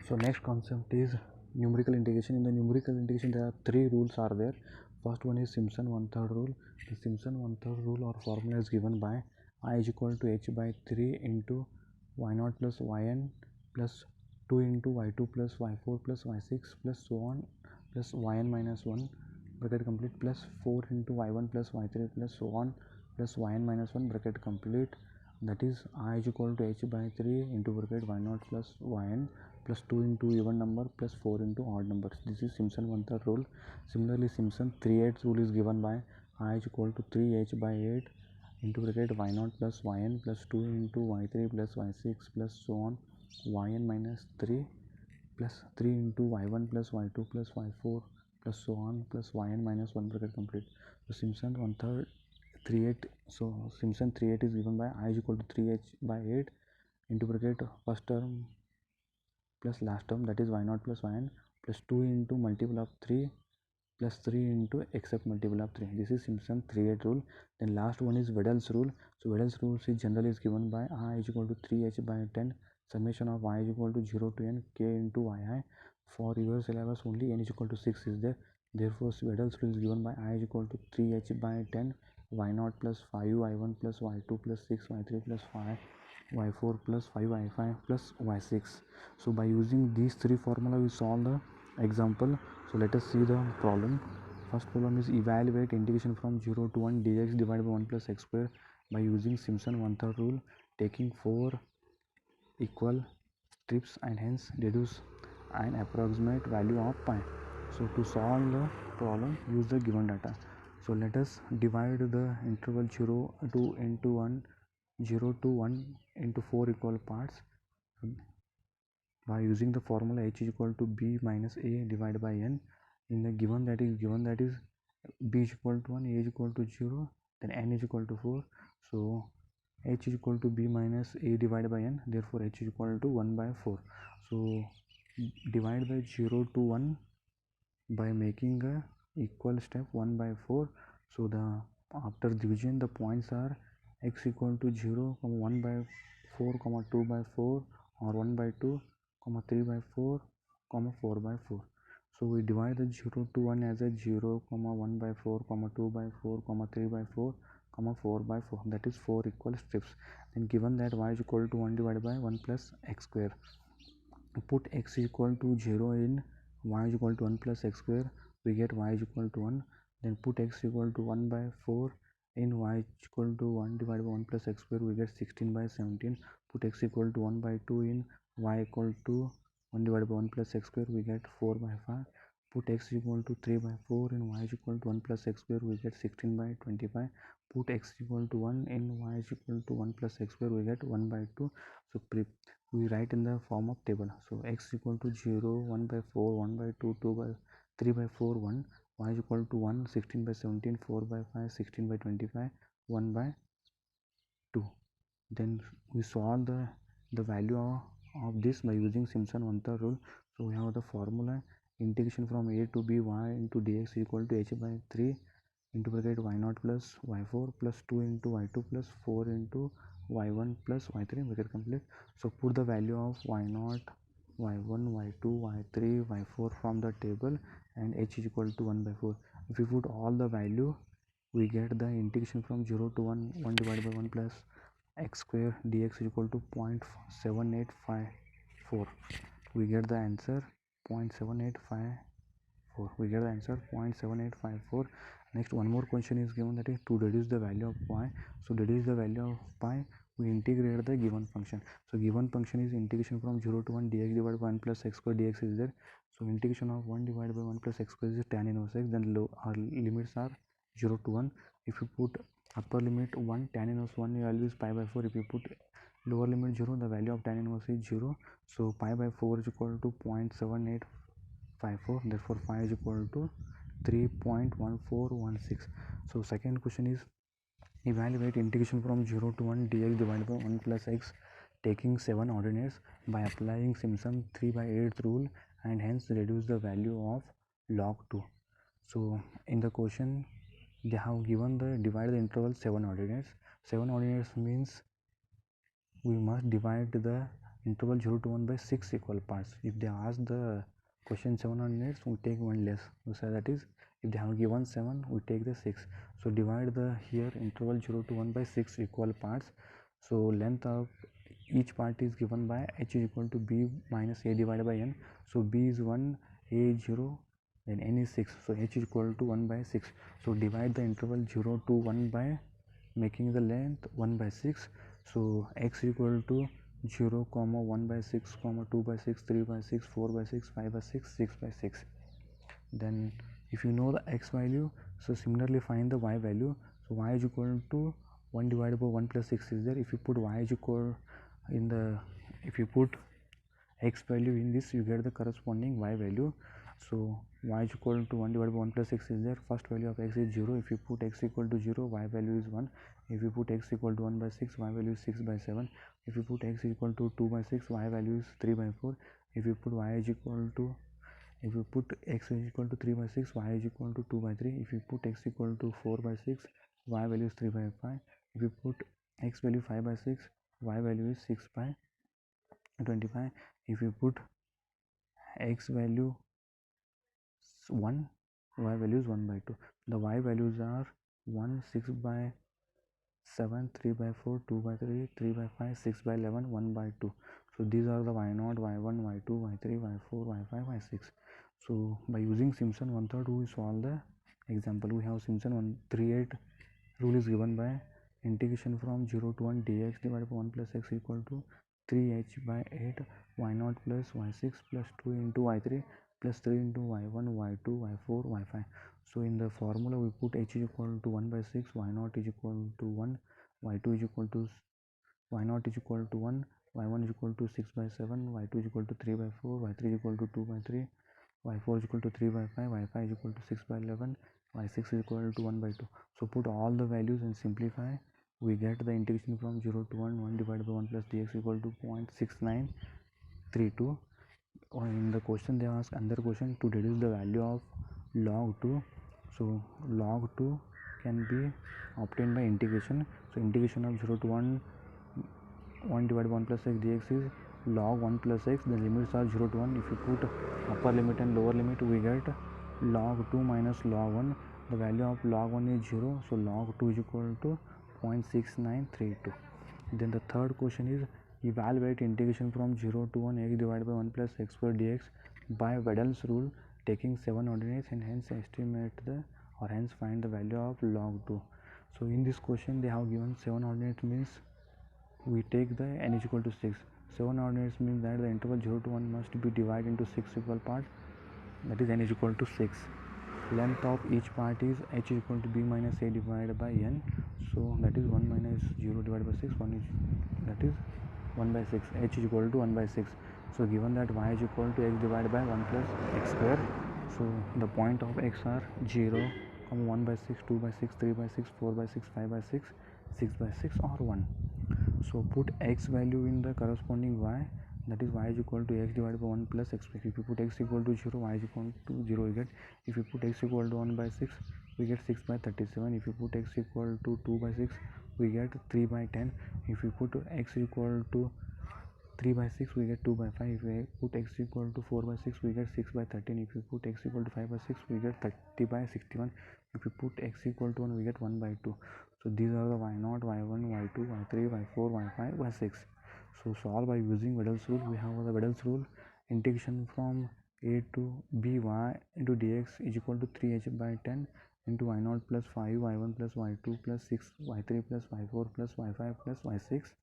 So next concept is numerical integration. In the numerical integration, there are three rules are there. First one is Simpson one-third rule. The Simpson one-third rule or formula is given by I is equal to h by 3 into y0 plus yn plus 2 into y2 plus y4 plus y6 plus so on plus yn minus 1 bracket complete plus 4 into y1 plus y3 plus so on plus yn minus 1 bracket complete. That is I is equal to h by 3 into bracket y0 plus yn plus 2 into even number plus 4 into odd numbers. This is Simpson one-third rule. Similarly, Simpson 3/8 rule is given by I is equal to 3h by 8 into bracket y0 plus yn plus 2 into y3 plus y6 plus so on yn minus 3 plus 3 into y1 plus y2 plus y4 plus so on plus yn minus 1 bracket complete. So Simpson one-third 3/8. So Simpson 3/8 is given by I is equal to 3h by 8 into bracket first term plus last term, that is y0 plus yn plus 2 into multiple of 3 plus 3 into except multiple of 3. This is Simpson 3/8 rule. Then last one is Wedel's rule. So Wedel's rule is generally is given by I is equal to 3h by 10 summation of y is equal to 0 to n k into yi. For your syllabus only n is equal to 6 is there. Therefore Wedel's rule is given by I is equal to 3h by 10 y0 plus 5 y1 plus y2 plus 6 y3 plus 5 y4 plus 5 y5 plus y6. So by using these three formula we solve the example. So let us see the problem. First problem is evaluate integration from 0 to 1 dx divided by 1 plus x square by using Simpson one-third rule, taking 4 equal strips and hence deduce an approximate value of pi. So to solve the problem, use the given data. So let us divide the interval 0 to into 1 0 to 1 into 4 equal parts by using the formula h is equal to b minus a divided by n. In the given that is b is equal to 1, a is equal to 0, then n is equal to 4. So h is equal to b minus a divided by n, therefore h is equal to 1 by 4. So divide by 0 to 1 by making a equal step 1 by 4. So the after division the points are x equal to 0, 1 by 4, 2 by 4 or 1 by 2, 3 by 4, 4 by 4. So we divide the 0 to 1 as a 0, 1 by 4, 2 by 4, 3 by 4, 4 by 4. That is 4 equal strips. Then given that y is equal to 1 divided by 1 plus x square. Put x equal to 0 in y is equal to 1 plus x square. We get y is equal to 1. Then put x equal to 1 by 4 in y is equal to 1 divided by 1 plus x square. We get 16 by 17. Put x equal to 1 by 2 in y equal to 1 divided by 1 plus x square. We get 4 by 5. Put x equal to 3 by 4 in y is equal to 1 plus x square. We get 16 by 25. Put x equal to 1 in y is equal to 1 plus x square. We get 1 by 2. So we write in the form of table. So x equal to 0, 1 by 4, 1 by 2, 2 by 3 by 4, 1. Y is equal to 1, 16 by 17, 4 by 5, 16 by 25, 1 by 2. Then we solve the value of this by using Simpson one-third rule. So we have the formula integration from a to b y into dx equal to h by 3 into bracket y0 plus y4 plus 2 into y2 plus 4 into y1 plus y3 bracket complete. So put the value of y0, y1, y2, y3, y4 from the table and h is equal to 1 by 4. If we put all the value, we get the integration from 0 to 1, 1 divided by 1 plus x square dx is equal to 0.7854. We get the answer 0.7854. We get the answer 0.7854. Next, one more question is given, that is to deduce the value of pi. So deduce the value of pi, we integrate the given function. So given function is integration from 0 to 1 dx divided by 1 plus x square dx is there. So integration of 1 divided by 1 plus x square is tan inverse x. Then our limits are 0 to 1. If you put upper limit 1, tan inverse 1 value is pi by 4. If you put lower limit 0, the value of tan inverse is 0. So pi by 4 is equal to 0.7854. Therefore pi is equal to 3.1416. So second question is evaluate integration from 0 to 1 dx divided by 1 plus x taking 7 ordinates by applying Simpson 3 by 8 rule and hence reduce the value of log 2. So in the question they have given the divide the interval 7 ordinates. 7 ordinates means we must divide the interval 0 to 1 by 6 equal parts. If they ask the question 7 ordinates, we take one less. So that is, if they have given 7, we take the 6. So divide the here interval 0 to 1 by 6 equal parts. So length of each part is given by h is equal to b minus a divided by n. So b is 1, a is 0, then n is 6. So h is equal to 1 by 6. So divide the interval 0 to 1 by making the length 1 by 6. So x equal to 0 comma 1 by 6 comma 2 by 6 3 by 6 4 by 6 5 by 6 6 by 6. Then if you know the x value, so similarly find the y value. So y is equal to 1 divided by 1 plus 6 is there. If you put y is equal in the, if you put x value in this, you get the corresponding y value. So y is equal to 1 divided by 1 plus 6 is there. First value of x is 0. If you put x equal to 0, y value is 1. If you put x equal to 1 by 6, y value is 6 by 7. If you put x equal to 2 by 6, y value is 3 by 4. If you put y is equal to, if you put x is equal to 3 by 6, y is equal to 2 by 3. If you put x equal to 4 by 6, y value is 3 by 5. If you put x value 5 by 6, y value is 6 by 25. If you put x value 1, y value is 1 by 2. The y values are 1, 6 by 7, 3 by 4, 2 by 3, 3 by 5, 6 by 11, 1 by 2. So these are the y0, y1, y2, y3, y4, y5, y6. So by using Simpson one-third, we solve the example. We have Simpson 138 rule is given by integration from 0 to 1 dx divided by 1 plus x equal to 3h by 8 y0 plus y6 plus 2 into y3 plus 3 into y1, y2, y4, y5. So in the formula we put h is equal to 1 by 6, y0 is equal to 1, y2 is equal to, y0 is equal to 1, y1 is equal to 6 by 7, y2 is equal to 3 by 4, y3 is equal to 2 by 3, y4 is equal to 3 by 5, y5 is equal to 6 by 11, y6 is equal to 1 by 2. So put all the values and simplify. We get the integration from 0 to 1, 1 divided by 1 plus dx equal to 0.6932. Or in the question they ask another question to deduce the value of log 2. So log 2 can be obtained by integration. So integration of 0 to 1, 1 divided by 1 plus x dx is log 1 plus x. The limits are 0 to 1. If you put upper limit and lower limit, we get log 2 minus log 1. The value of log 1 is 0, so log 2 is equal to 0.6932. Then the third question is evaluate integration from 0 to 1 x divided by 1 plus x square dx by Wedel's rule, taking 7 ordinates, and hence estimate the, or hence find the value of log 2. So in this question they have given 7 ordinates, means we take the n is equal to 6. 7 ordinates means that the interval 0 to 1 must be divided into 6 equal parts, that is n is equal to 6. Length of each part is h is equal to b minus a divided by n. So that is 1 minus 0 divided by 6, 1 is, that is 1 by 6. H is equal to 1 by 6. So given that y is equal to x divided by 1 plus x square. So the point of x are 0, 1 by 6, 2 by 6, 3 by 6, 4 by 6, 5 by 6, 6 by 6 or 1. So put x value in the corresponding y, that is y is equal to x divided by 1 plus x. If you put x equal to 0, y is equal to 0, you get. If you put x equal to 1 by 6, we get 6 by 37. If you put x equal to 2 by 6, we get 3 by 10. If you put x equal to 3 by 6, we get 2 by 5. If we put x equal to 4 by 6, we get 6 by 13. If you put x equal to 5 by 6, we get 30 by 61. If you put x equal to 1, we get 1 by 2. So these are the y0, y1, y2, y3, y4, y5, y6. So solve by using Wedel's rule. We have the Wedel's rule. Integration from a to b y into dx is equal to 3h by 10 into y0 plus 5, y1 plus y2 plus 6, y3 plus y4 plus y5 plus y6.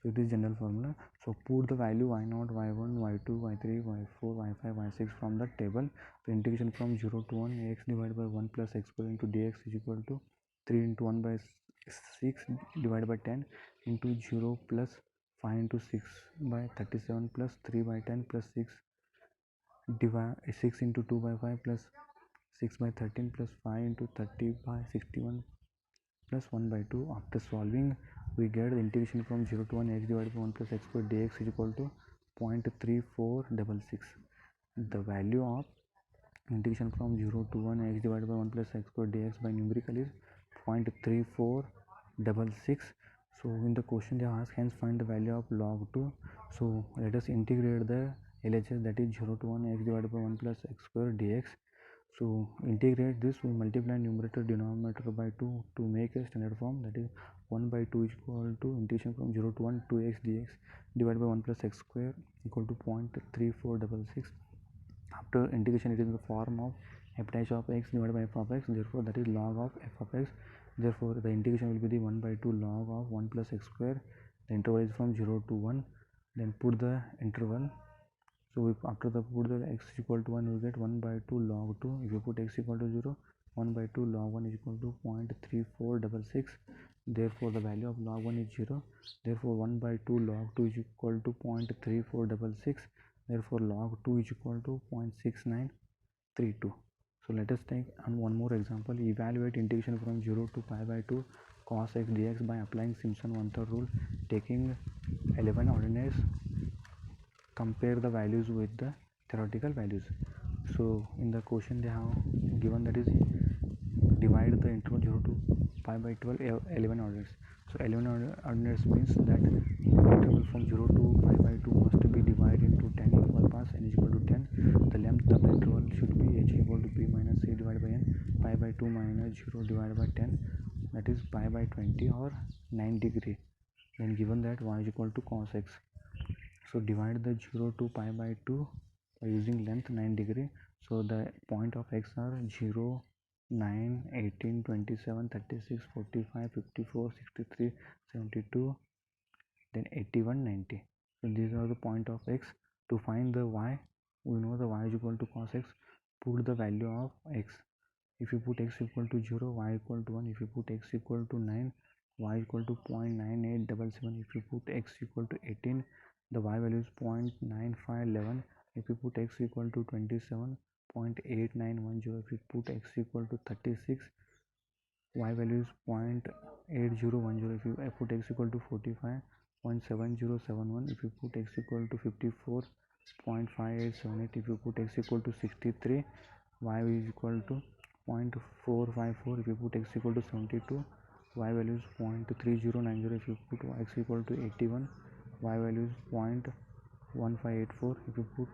So it is general formula. So put the value y0, y1, y2, y3, y4, y5, y6 from the table. So integration from 0 to 1 x divided by 1 plus x square into dx is equal to 3 into 1 by 6 divided by 10 into 0 plus 5 into 6 by 37 plus 3 by 10 plus 6 divide 6 into 2 by 5 plus 6 by 13 plus 5 into 30 by 61 plus 1 by 2. After solving, we get the integration from 0 to 1 x divided by 1 plus x square dx is equal to 0.3466. The value of integration from 0 to 1 x divided by 1 plus x square dx by numerical is 0.3466. So in the question they ask, hence find the value of log 2. So let us integrate the LHS, that is 0 to 1 x divided by 1 plus x square dx. So integrate this, we multiply numerator denominator by 2 to make a standard form, that is 1 by 2 is equal to integration from 0 to 1 2x dx divided by 1 plus x square equal to 0.3466. After integration it is in the form of f dash of x divided by f of x, therefore that is log of f of x. Therefore the integration will be the 1 by 2 log of 1 plus x square. The interval is from 0 to 1. Then put the interval. So if after the put the x is equal to 1, you get 1 by 2 log 2. If you put x equal to 0, 1 by 2 log 1 is equal to 0.3466. Therefore the value of log 1 is 0. Therefore 1 by 2 log 2 is equal to 0.3466. Therefore log 2 is equal to 0.6932. So let us take one more example. Evaluate integration from 0 to pi by 2 cos x dx by applying Simpson one-third rule, taking 11 ordinaries. Compare the values with the theoretical values. So in the question they have given, that is divide the interval 0 to pi by 12 11 ordinaries. So 11 ordinaries means that the interval from 0 to pi by 2 must be divided into 10 equal parts, n is equal to 10. The length of the interval should be h equal to p minus c divided by n. Pi by 2 minus 0 divided by 10, that is pi by 20 or 9 degree. Then given that y is equal to cos x. So divide the 0 to pi by 2 by using length 9 degree. So the point of x are 0, 9, 18, 27, 36, 45, 54, 63, 72, then 81, 90. So these are the point of x. To find the y, we know the y is equal to cos x. Put the value of x. If you put x equal to 0, y equal to 1. If you put x equal to 9, y equal to 0.9877. If you put x equal to 18, the y value is 0.9511. If you put x equal to 27, 0.8910. If you put x equal to 36, y value is 0.8010. If you put x equal to 45, 0.7071. If you put x equal to 54, 0.5878. If you put x equal to 63, y is equal to 0.454. If you put x equal to 72, y value is 0.3090. If you put x equal to 81, y value is 0.1584. If you put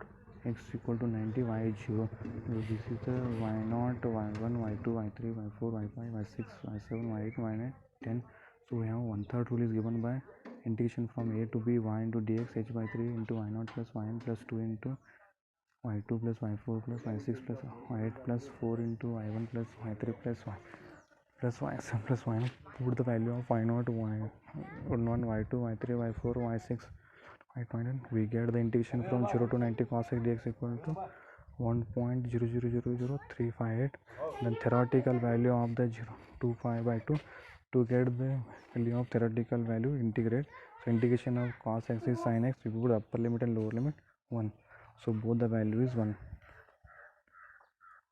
x equal to 90, y is 0. So this is the y0, y1, y2, y3, y4, y5, y6, y7, y8, y9, 10. So we have one-third rule is given by integration from a to b y into dx h by 3 into y0 plus yn plus 2 into y2 plus y4 plus y6 plus y8 plus 4 into y1 plus y3 plus y plus y7 plus y9. Put the value of y0, y1, y2, y3, y4, y6, y9. We get the integration from 0 to 90 cos x dx equal to 1.0000358. Then theoretical value of the 0 to pi by 2. To get the value of theoretical value, integrate. So integration of cos x is sin x. We put upper limit and lower limit 1. So both the value is 1.